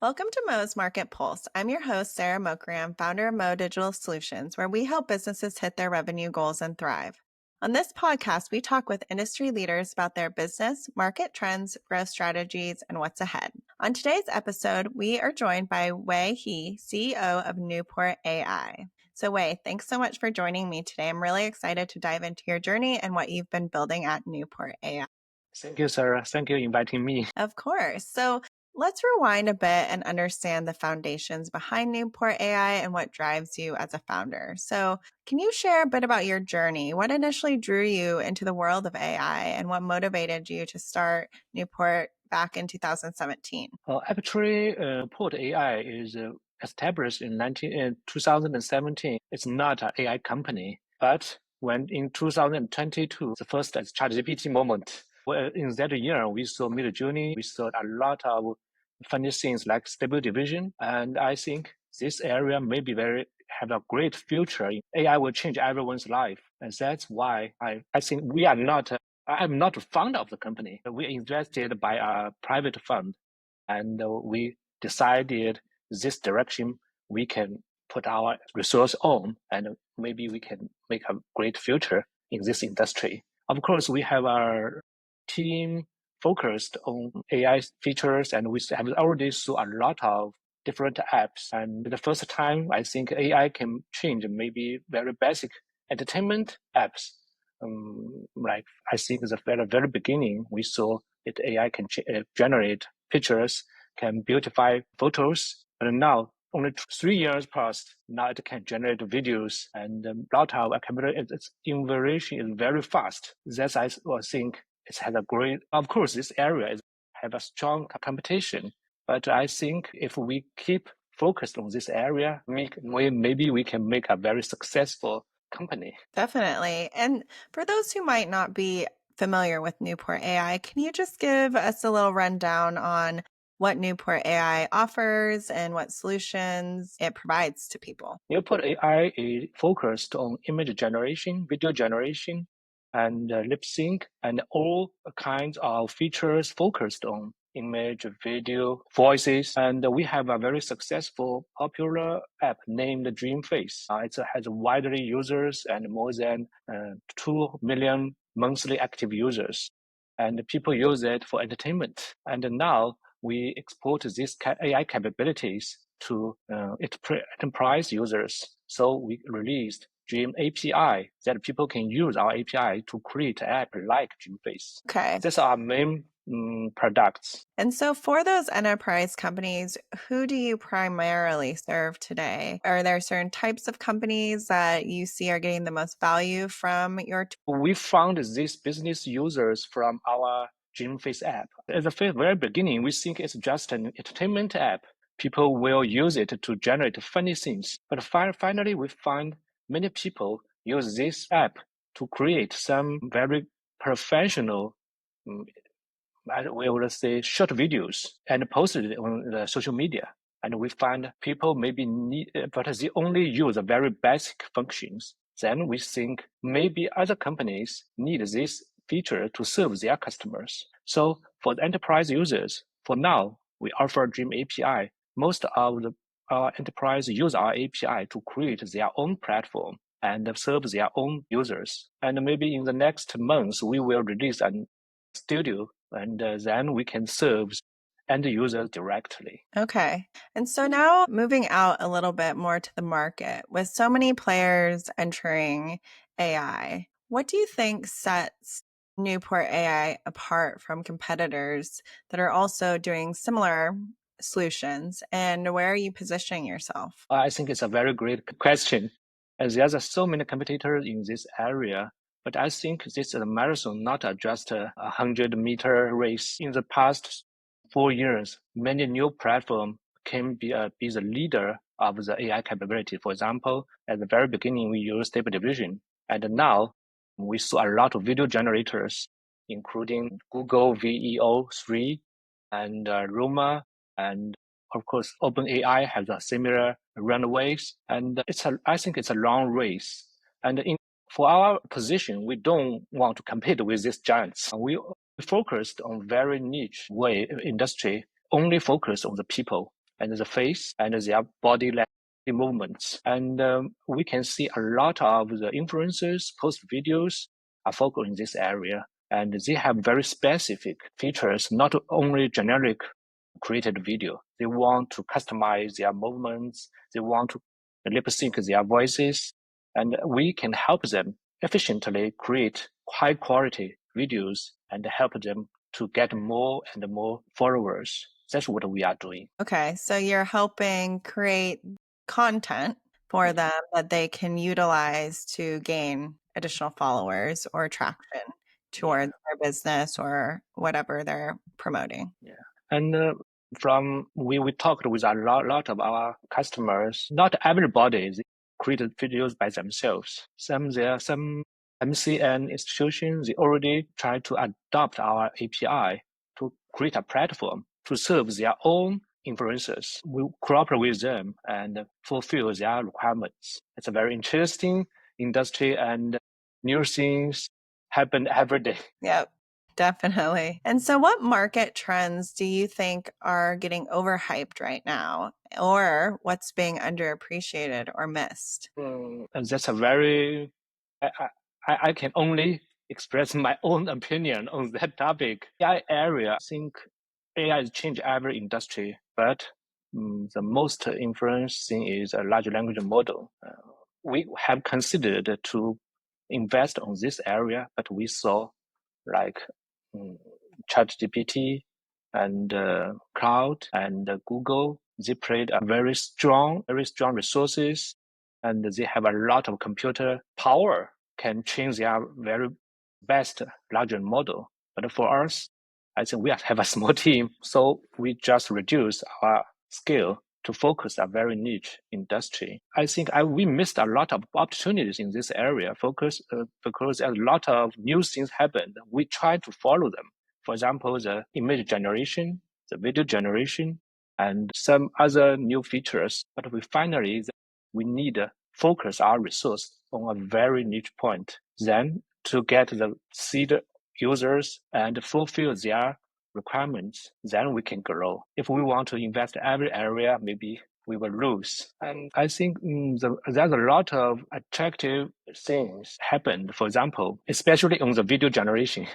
Welcome to Mo's Market Pulse. I'm your host, Sara Mokaram, founder of Mo Digital Solutions, where we help businesses hit their revenue goals and thrive. On this podcast, we talk with industry leaders about their business, market trends, growth strategies, and what's ahead. On today's episode, we are joined by Wei He, CEO of Newport AI. So, Wei, thanks so much for joining me today. I'm really excited to dive into your journey and what you've been building at Newport AI. Thank you, Sarah. Thank you for inviting me. Of course. So let's rewind a bit and understand the foundations behind Newport AI and what drives you as a founder. So, can you share a bit about your journey? What initially drew you into the world of AI and what motivated you to start Newport back in 2017? Port AI is established in 2017. It's not an AI company, but when in 2022, the first ChatGPT moment, well, in that year, we saw Midjourney, we saw a lot of funny things like Stable Diffusion, and I think this area may be have a great future. AI will change everyone's life, and that's why I think we are not. I'm not fond of the company. We invested by a private fund, and we decided this direction we can put our resource on, and maybe we can make a great future in this industry. Of course, we have our team focused on AI features, and we have already saw a lot of different apps. And the first time, I think AI can change maybe very basic entertainment apps. Like I think the very beginning, we saw that AI can generate pictures, can beautify photos, but now only 3 years passed. Now it can generate videos, and a lot of its innovation is very fast. That's I think it has a great. Of course, this area have a strong competition, but I think if we keep focused on this area, maybe we can make a very successful company. Definitely. And for those who might not be familiar with Newport AI, can you just give us a little rundown on what Newport AI offers and what solutions it provides to people? Newport AI is focused on image generation, video generation, and lip sync, and all kinds of features focused on image, video, voices. And we have a very successful, popular app named DreamFace. It has widely users and more than 2 million monthly active users. And people use it for entertainment. And now we export these AI capabilities to enterprise users. So we released DreamAPI that people can use our API to create an app like DreamFace. Okay. That's our main products. And so for those enterprise companies, who do you primarily serve today? Are there certain types of companies that you see are getting the most value from your We found these business users from our DreamFace app. At the very beginning, we think it's just an entertainment app. People will use it to generate funny things. But finally, we find many people use this app to create some very professional, we would say, short videos and post it on the social media. And we find people maybe need, but they only use the very basic functions. Then we think maybe other companies need this feature to serve their customers. So for the enterprise users, for now, we offer Dream API. Most of the enterprise use our API to create their own platform and serve their own users. And maybe in the next month, we will release a studio, and then we can serve end users directly. Okay. And so now moving out a little bit more to the market, with so many players entering AI, what do you think sets Newport AI apart from competitors that are also doing similar solutions? And where are you positioning yourself? I think it's a very great question. And there are so many competitors in this area. But I think this is a marathon, not just a 100-meter race. In the past 4 years, many new platforms can be the leader of the AI capability. For example, at the very beginning, we used Stable Diffusion. And now we saw a lot of video generators, including Google VEO3 and Roma, and of course, OpenAI has a similar runways, and I think it's a long race. And for our position, we don't want to compete with these giants. We focused on very niche way industry, only focus on the people. and the face and their body movements. And we can see a lot of the influencers post videos are focused in this area. And they have very specific features, not only generic created video. They want to customize their movements. They want to lip sync their voices. And we can help them efficiently create high quality videos and help them to get more and more followers. That's what we are doing. Okay, so you're helping create content for them that they can utilize to gain additional followers or traction towards their business or whatever they're promoting. Yeah. And from we talked with a lot of our customers. Not everybody created videos by themselves. Some MCN institutions they already try to adopt our API to create a platform to serve their own influencers. We cooperate with them and fulfill their requirements. It's a very interesting industry and new things happen every day. Yep, definitely. And so, what market trends do you think are getting overhyped right now, or what's being underappreciated or missed? And that's a very, I, I can only express my own opinion on that topic. AI area, I think AI has changed every industry, but the most influencing is a large language model. We have considered to invest on this area, but we saw like um, ChatGPT and Cloud and Google, they played a very strong resources, and they have a lot of computer power, can train their very best large model. But for us, I think we have a small team, so we just reduce our scale to focus a very niche industry. I think we missed a lot of opportunities in this area because there's a lot of new things happen. We try to follow them. For example, the image generation, the video generation, and some other new features. But we need to focus our resource on a very niche point. Then to get the seed users and fulfill their requirements, then we can grow. If we want to invest every area, maybe we will lose. And I think there's a lot of attractive things happened. For example, especially on the video generation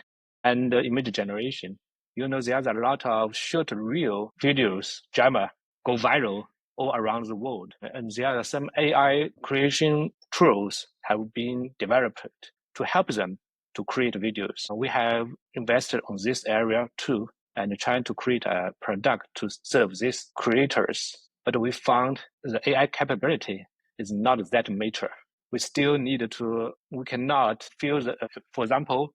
and image generation. There's a lot of short reel videos, drama, go viral all around the world. And there are some AI creation tools have been developed to help them to create videos. We have invested on this area too and trying to create a product to serve these creators. But we found the AI capability is not that mature. We still need to, we cannot feel for example,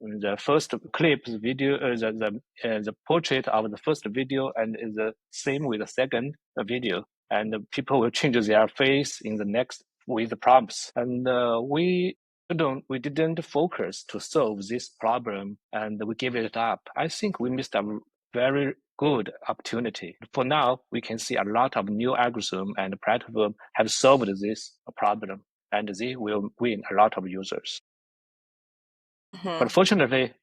the first clip, the video, the portrait of the first video, and is the same with the second video. And people will change their face in the next with the prompts. And we didn't focus to solve this problem, and we gave it up. I think we missed a very good opportunity. For now, we can see a lot of new algorithm and platform have solved this problem, and they will win a lot of users. But fortunately,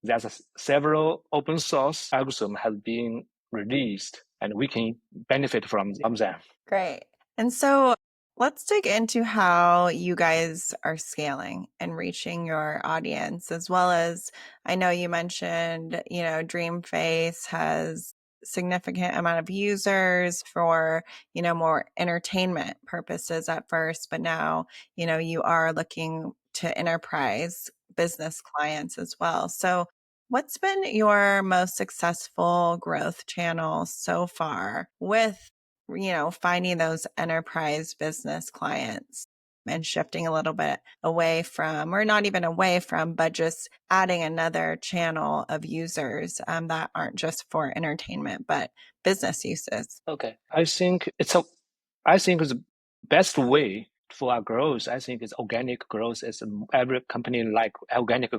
there's several open source algorithms have been released, and we can benefit from them. Great. And so let's dig into how you guys are scaling and reaching your audience, as well as I know you mentioned, Dreamface has significant amount of users for, more entertainment purposes at first, but now, you are looking to enterprise business clients as well. So what's been your most successful growth channel so far with finding those enterprise business clients and shifting a little bit away from, or not even away from, but just adding another channel of users that aren't just for entertainment, but business uses? Okay, I think the best way for our growth, I think is organic growth. Is every company like organic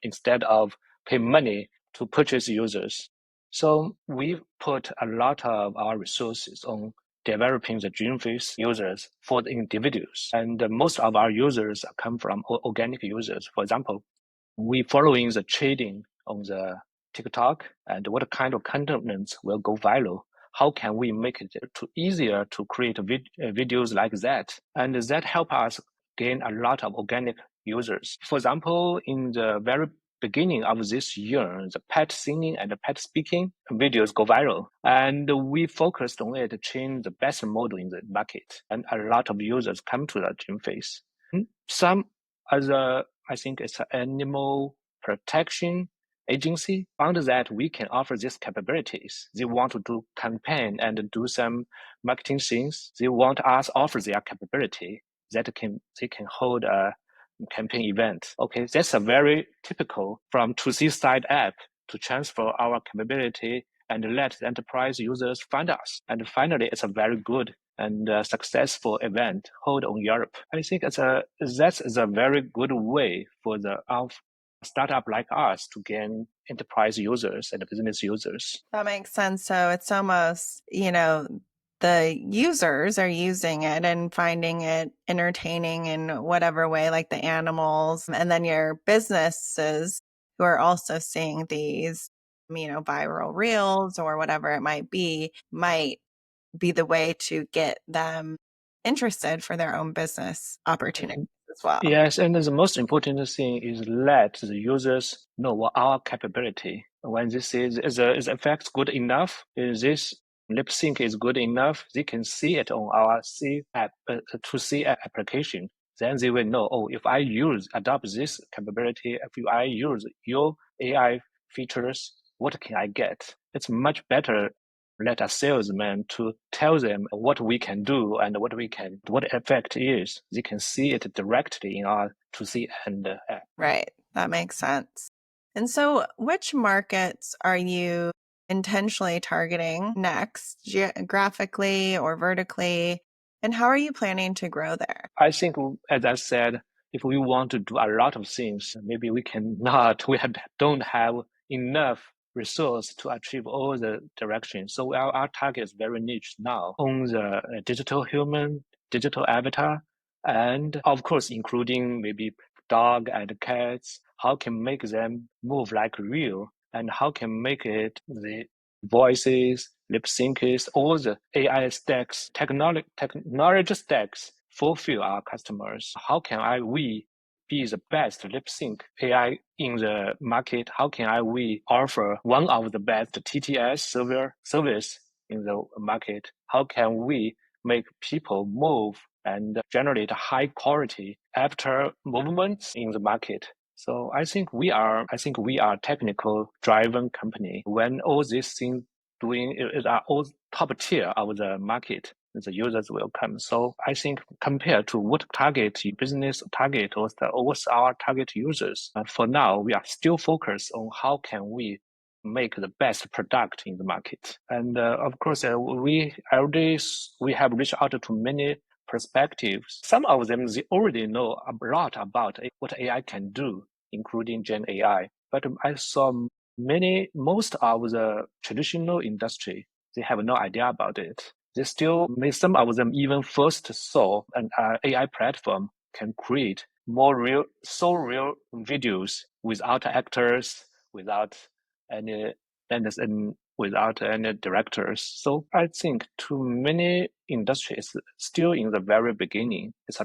instead of pay money to purchase users. So we put a lot of our resources on developing the Dreamface users for the individuals. And most of our users come from organic users. For example, we following the trading on the TikTok and what kind of content will go viral. how can we make it easier to create videos like that? And that help us gain a lot of organic users. For example, in the very beginning of this year, the pet singing and the pet speaking videos go viral. And we focused on it to change the best model in the market. And a lot of users come to the Dreamface. Some other, I think it's an animal protection agency found that we can offer these capabilities. They want to do campaign and do some marketing things. They want us offer their capability that they can hold a campaign event. Okay, that's a very typical from 2C side app to transfer our capability and let the enterprise users find us. And finally, it's a very good and successful event held on Europe. I think that's a very good way for the startup like us to gain enterprise users and business users. That makes sense. So it's almost, the users are using it and finding it entertaining in whatever way, like the animals. And then your businesses who are also seeing these, viral reels or whatever it might be the way to get them interested for their own business opportunities as well. Yes, and the most important thing is let the users know what our capability. When this is effects good enough, is this lip sync is good enough, they can see it on our C app to C application. Then they will know, oh, if I adopt this capability, if I use your AI features, what can I get? It's much better let a salesman to tell them what we can do and what effect is. They can see it directly in our 2C and app. Right. That makes sense. And so which markets are you intentionally targeting next, geographically or vertically? And how are you planning to grow there? I think, as I said, if we want to do a lot of things, maybe we cannot, don't have enough resource to achieve all the directions. So our target is very niche now on the digital human, digital avatar, and of course, including maybe dog and cats, how can make them move like real and how can make it the voices, lip syncs, all the AI stacks, technology stacks fulfill our customers. How can we be the best lip sync AI in the market? How can we offer one of the best TTS service in the market? How can we make people move and generate high quality after movements in the market? So I think we are technical driven company. When all these things doing is are all top tier of the market, the users will come. So I think compared to what target business target or what's our target users, for now we are still focused on how can we make the best product in the market. And of course, we have reached out to many perspectives. Some of them they already know a lot about what AI can do, including Gen AI. But I saw most of the traditional industry, they have no idea about it. They still, some of them even first saw an AI platform can create more real videos without actors, without any and without any directors. So I think too many industries still in the very beginning. It's a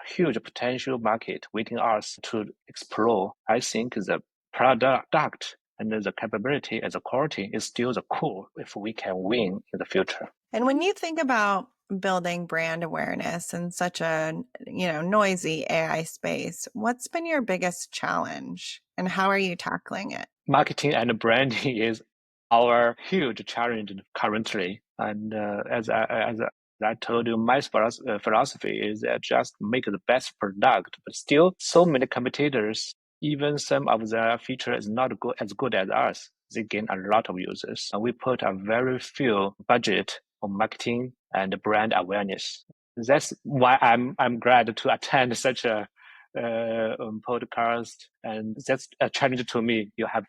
huge potential market waiting us to explore. I think the product and the capability and the quality is still the core if we can win in the future. And when you think about building brand awareness in such a, noisy AI space, what's been your biggest challenge and how are you tackling it? Marketing and branding is our huge challenge currently. And as I told you, my philosophy is that just make the best product, but still so many competitors, even some of their features is not as good as us. They gain a lot of users. And we put a very few budget on marketing and brand awareness. That's why I'm glad to attend such a podcast, and that's a challenge to me. You have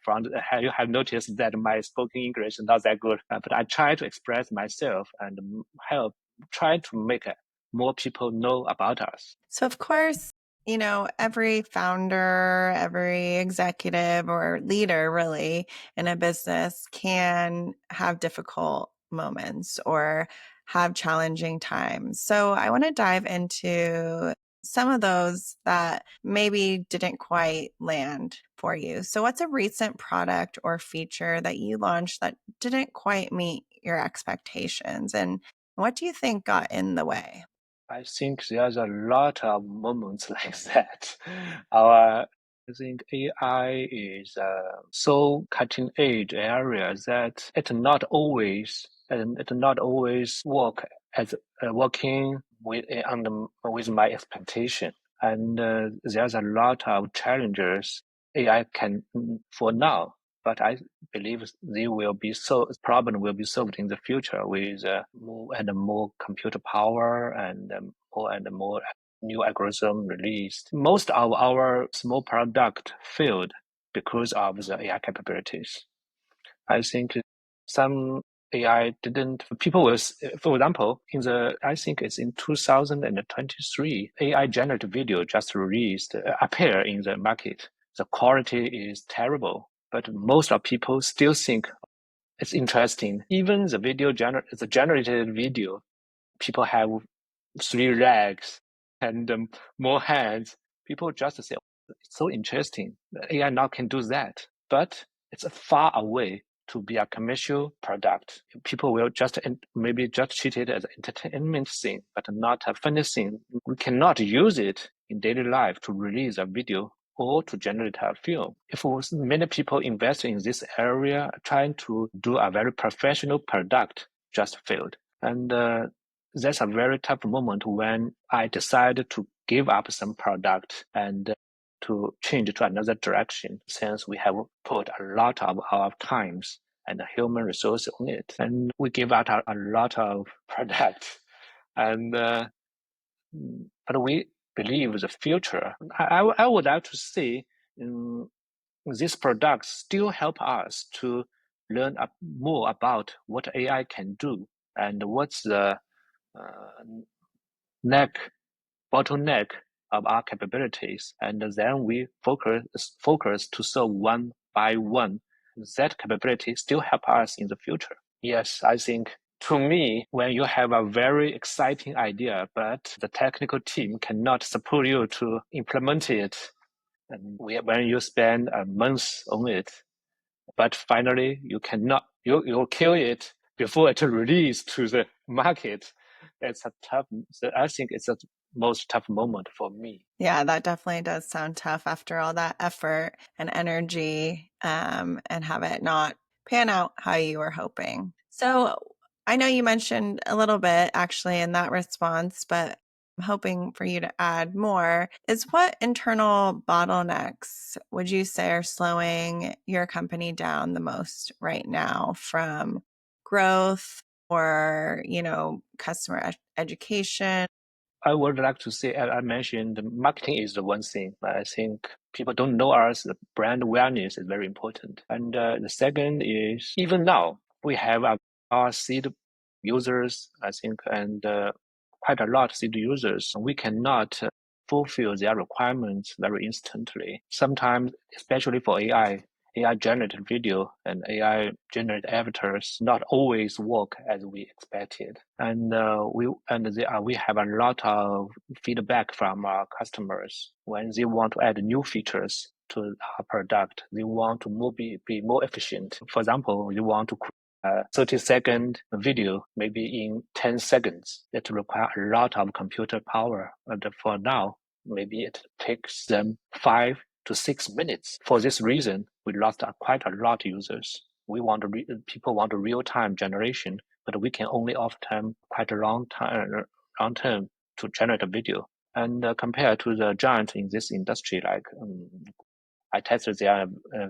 noticed that my spoken English is not that good, but I try to express myself and try to make more people know about us. So, of course, Every founder, every executive or leader really in a business can have difficult moments or have challenging times. So I want to dive into some of those that maybe didn't quite land for you. So what's a recent product or feature that you launched that didn't quite meet your expectations? And what do you think got in the way? I think there's a lot of moments like that. I think AI is so cutting edge area that it not always working with my expectation. And there's a lot of challenges AI can for now, but I believe they will be problem will be solved in the future with more and more computer power and more new algorithm released. Most of our small product failed because of the AI capabilities. I think some AI didn't. People will, for example, I think it's in 2023, AI generated video just released, appear in the market. The quality is terrible, but most of people still think it's interesting. Even the generated video, people have three legs and more hands. People just say, "Oh, it's so interesting. AI now can do that." But it's far away to be a commercial product. People will just maybe just treat it as an entertainment thing, but not a funny thing. We cannot use it in daily life to release a video or to generate a film. If many people invest in this area, trying to do a very professional product just failed. And that's a very tough moment when I decided to give up some product and to change to another direction, since we have put a lot of our times and human resource on it, and we give out a lot of product, and but we believe the future. I would like to see these products still help us to learn more about what AI can do and what's the uh, neck bottleneck of our capabilities, and then we focus to solve one by one. That capability still help us in the future. Yes, I think to me, when you have a very exciting idea, but the technical team cannot support you to implement it, and when you spend a month on it, but finally you cannot, you kill it before it release to the market. It's a tough. I think it's a most tough moment for me. Yeah, that definitely does sound tough after all that effort and energy, and have it not pan out how you were hoping. So I know you mentioned a little bit actually in that response, but I'm hoping for you to add more. Is what internal bottlenecks would you say are slowing your company down the most right now from growth or, customer education? I would like to say, as I mentioned, marketing is the one thing. I think people don't know us. The brand awareness is very important. And the second is even now we have our seed users, I think, and quite a lot of seed users. We cannot fulfill their requirements very instantly. Sometimes, especially for AI generated video and AI generated avatars not always work as we expected. And we have a lot of feedback from our customers when they want to add new features to our product. They want to be more efficient. For example, they want to 30-second video, maybe in 10 seconds. It requires a lot of computer power. And for now, maybe it takes them 5 to 6 minutes. For this reason, we lost quite a lot of users. People want a real-time generation, but we can only offer them quite a long term to generate a video. And compared to the giants in this industry, like I tested their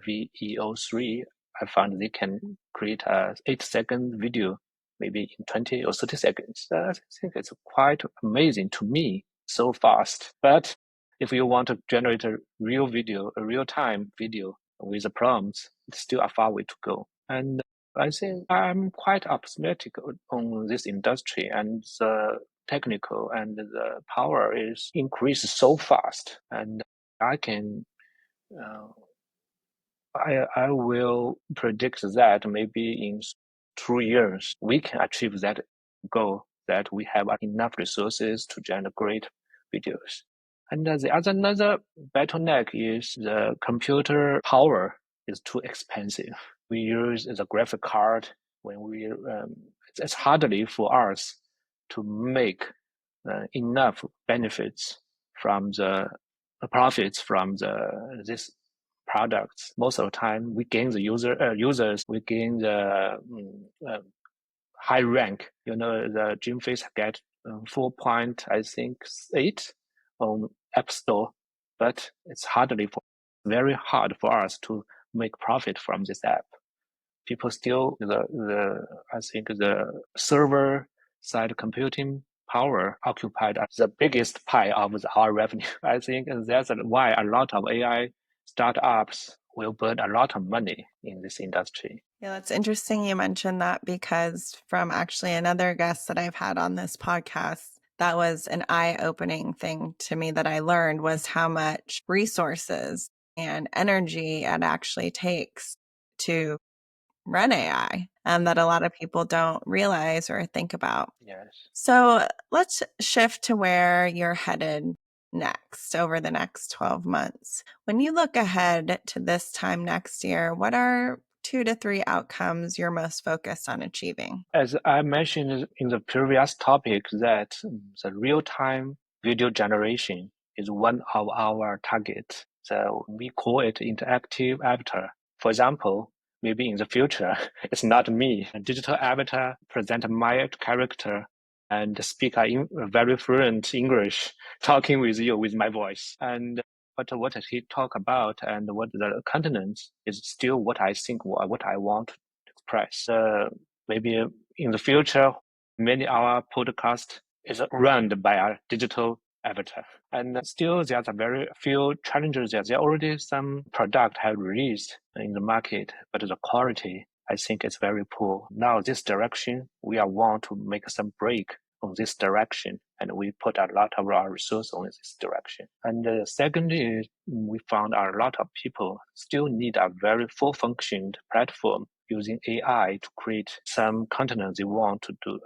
VEO3. I found they can create a 8-second video, maybe in 20 or 30 seconds. I think it's quite amazing to me, so fast. But if you want to generate a real-time video with the prompts, it's still a far way to go. And I think I'm quite optimistic on this industry, and the technical and the power is increased so fast. And I can, uh, I will predict that maybe in 2 years we can achieve that goal, that we have enough resources to generate great videos. And another bottleneck is the computer power is too expensive. We use the graphic card when it's hardly for us to make enough benefits from the profits from this products. Most of the time, we gain the users, we gain the high rank. The Dreamface get 4 point, I think 8 on App Store, but it's very hard for us to make profit from this app. People still I think the server side computing power occupied the biggest pie of our revenue. I think that's why a lot of AI startups will burn a lot of money in this industry. Yeah, that's interesting you mentioned that, because from actually another guest that I've had on this podcast, that was an eye-opening thing to me that I learned, was how much resources and energy it actually takes to run AI, and that a lot of people don't realize or think about. Yes. So let's shift to where you're headed next over the next 12 months. When you look ahead to this time next year, what are 2 to 3 outcomes you're most focused on achieving? As I mentioned in the previous topic, that the real-time video generation is one of our targets. So we call it interactive avatar. For example, maybe in the future, it's not me. A digital avatar present my character and speak a very fluent English, talking with you with my voice. And what he talk about and what the content is still what I think, what I want to express. Maybe in the future, many our podcast is run by a digital avatar. And still, there's a very few challenges. There already some product have released in the market, but the quality, I think, is very poor. Now, this direction, we are want to make some break on this direction, and we put a lot of our resources on this direction. And the second is we found a lot of people still need a very full-functioned platform using AI to create some content they want to do.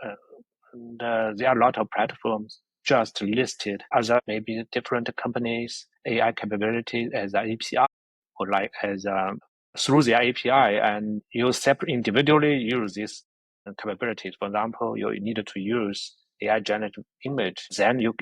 There are a lot of platforms just listed as maybe different companies' AI capabilities as an API, or like as through the API, and you separate individually use these capabilities. For example, you needed to use AI generated image, then you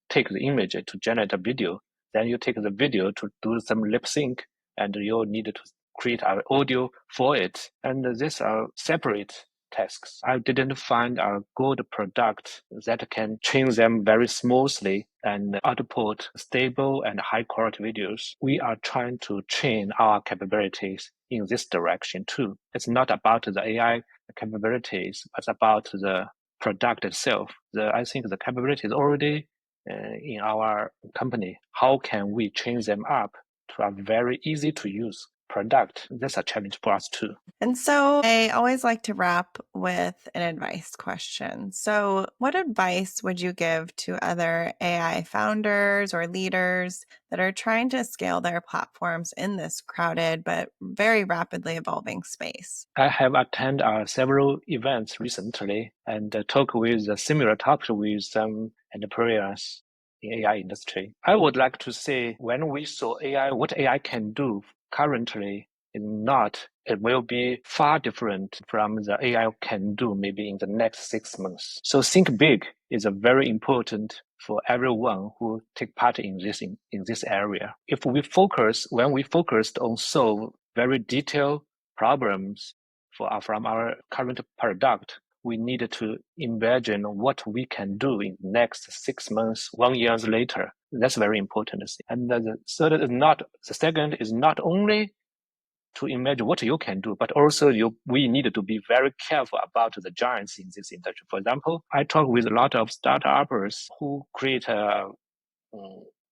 take the image to generate a video, then you take the video to do some lip sync, and you need to create an audio for it. And these are separate tasks. I didn't find a good product that can train them very smoothly and output stable and high quality videos. We are trying to train our capabilities in this direction too. It's not about the AI capabilities, but about the product itself. I think the capability is already in our company. How can we train them up to a very easy to use product? That's a challenge for us too. And so I always like to wrap with an advice question. So, what advice would you give to other AI founders or leaders that are trying to scale their platforms in this crowded but very rapidly evolving space? I have attended several events recently and talk with a similar topic with some entrepreneurs in AI industry. I would like to say when we saw AI, what AI can do currently is not, it will be far different from the AI can do maybe in the next 6 months. So think big is a very important for everyone who take part in this area. When we focused on solve very detailed problems from our current product, we need to imagine what we can do in the next 6 months, 1 year later. That's very important. And the second is not only to imagine what you can do, but also we need to be very careful about the giants in this industry. For example, I talk with a lot of startups who create a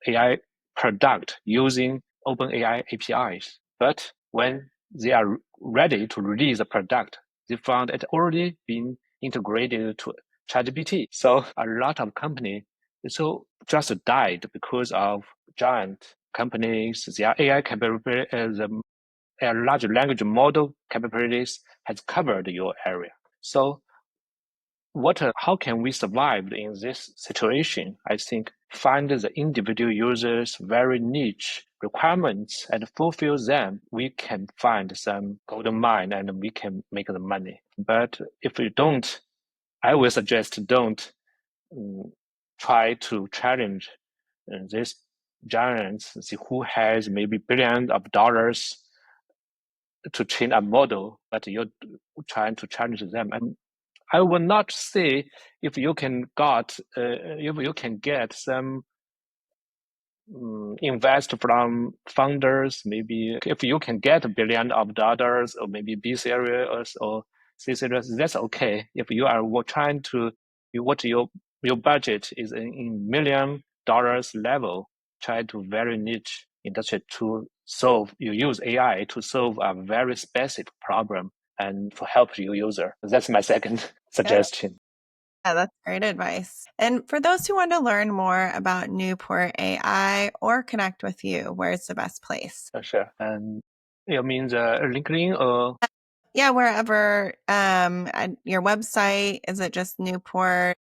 AI product using OpenAI APIs. But when they are ready to release the product, they found it already been integrated to ChatGPT. So a lot of companies so just died because of giant companies. Their AI capability, the large language model capabilities has covered your area. So how can we survive in this situation? I think find the individual users very niche requirements and fulfill them. We can find some golden mine and we can make the money. But if you don't, I will suggest don't try to challenge these giants who has maybe billions of dollars to train a model, but you're trying to challenge them. And I will not say if you can get some invest from founders, maybe if you can get $1 billion or maybe B series or C series, that's okay. If you are trying to, what your budget is in $1 million level, try to very niche industry to solve. You use AI to solve a very specific problem and to help your user. That's my second suggestion. Yeah, that's great advice. And for those who want to learn more about Newport AI or connect with you, where's the best place? Sure. And you mean the LinkedIn or? Yeah, wherever. At your website, is it just Newport?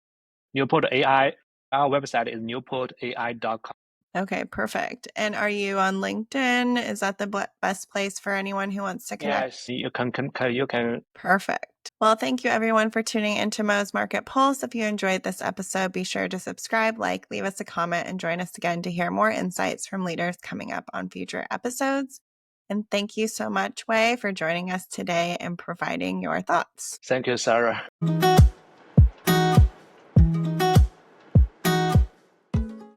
Newport AI. Our website is newportai.com. Okay, perfect. And are you on LinkedIn? Is that the best place for anyone who wants to connect? Yes, you can. Perfect. Well, thank you everyone for tuning into Mo's Market Pulse. If you enjoyed this episode, be sure to subscribe, leave us a comment, and join us again to hear more insights from leaders coming up on future episodes. And thank you so much, Wei, for joining us today and providing your thoughts. Thank you, Sarah.